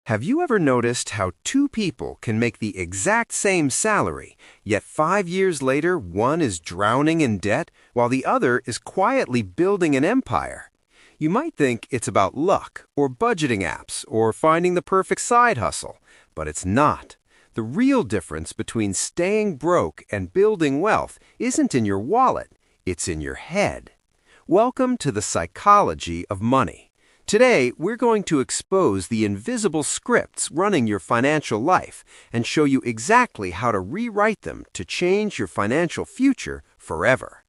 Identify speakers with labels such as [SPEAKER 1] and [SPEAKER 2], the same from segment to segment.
[SPEAKER 1] Have you ever noticed how two people can make the exact same salary, yet 5 years later one is drowning in debt while the other is quietly building an empire? You might think it's about luck or budgeting apps or finding the perfect side hustle, but it's not. The real difference between staying broke and building wealth isn't in your wallet, it's in your head. Welcome to the psychology of money. Today, we're going to expose the invisible scripts running your financial life and show you exactly how to rewrite them to change your financial future forever.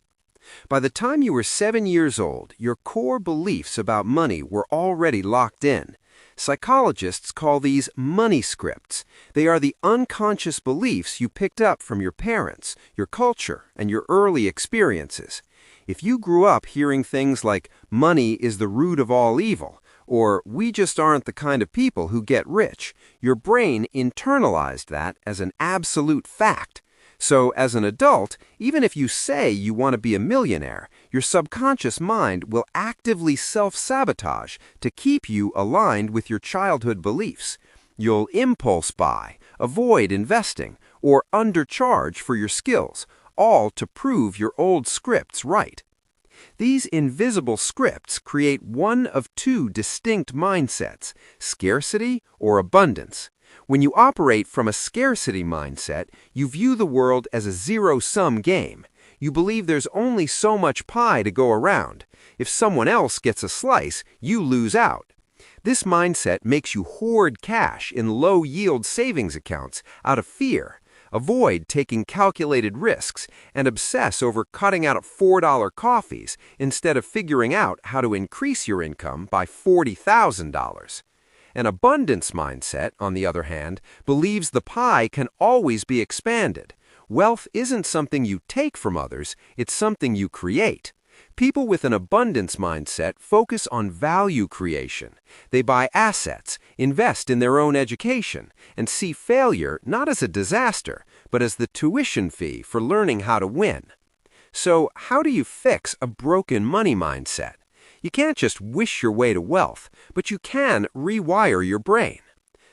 [SPEAKER 1] By the time you were 7 years old, your core beliefs about money were already locked in. Psychologists call these money scripts. They are the unconscious beliefs you picked up from your parents, your culture, and your early experiences. If you grew up hearing things like, money is the root of all evil, or we just aren't the kind of people who get rich, your brain internalized that as an absolute fact. So as an adult, even if you say you want to be a millionaire, your subconscious mind will actively self-sabotage to keep you aligned with your childhood beliefs. You'll impulse buy, avoid investing, or undercharge for your skills, all to prove your old scripts right. These invisible scripts create one of two distinct mindsets, scarcity or abundance. When you operate from a scarcity mindset, you view the world as a zero-sum game. You believe there's only so much pie to go around. If someone else gets a slice, you lose out. This mindset makes you hoard cash in low-yield savings accounts out of fear. Avoid taking calculated risks and obsess over cutting out $4 coffees instead of figuring out how to increase your income by $40,000. An abundance mindset, on the other hand, believes the pie can always be expanded. Wealth isn't something you take from others, it's something you create. People with an abundance mindset focus on value creation. They buy assets, invest in their own education, and see failure not as a disaster, but as the tuition fee for learning how to win. So, how do you fix a broken money mindset? You can't just wish your way to wealth, but you can rewire your brain.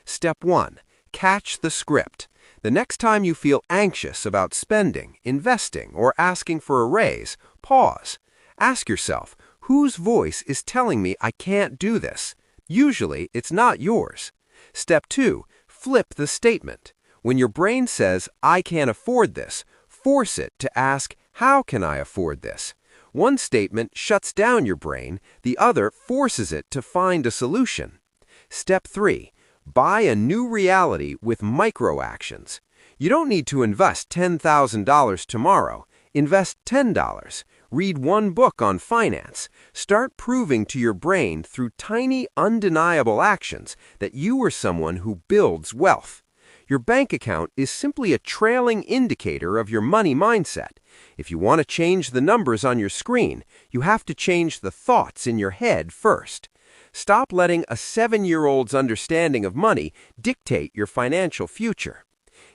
[SPEAKER 1] Step 1. Catch the script. The next time you feel anxious about spending, investing, or asking for a raise, pause. Ask yourself, whose voice is telling me I can't do this? Usually, it's not yours. Step 2. Flip the statement. When your brain says, I can't afford this, force it to ask, how can I afford this? One statement shuts down your brain, the other forces it to find a solution. Step 3. Buy a new reality with micro-actions. You don't need to invest $10,000 tomorrow. Invest $10. Read one book on finance. Start proving to your brain through tiny, undeniable actions that you are someone who builds wealth. Your bank account is simply a trailing indicator of your money mindset. If you want to change the numbers on your screen, you have to change the thoughts in your head first. Stop letting a 7-year-old's understanding of money dictate your financial future.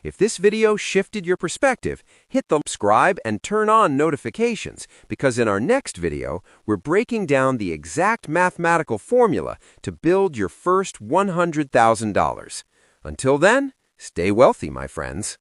[SPEAKER 1] If this video shifted your perspective, hit the subscribe and turn on notifications because in our next video, we're breaking down the exact mathematical formula to build your first $100,000. Until then, stay wealthy, my friends.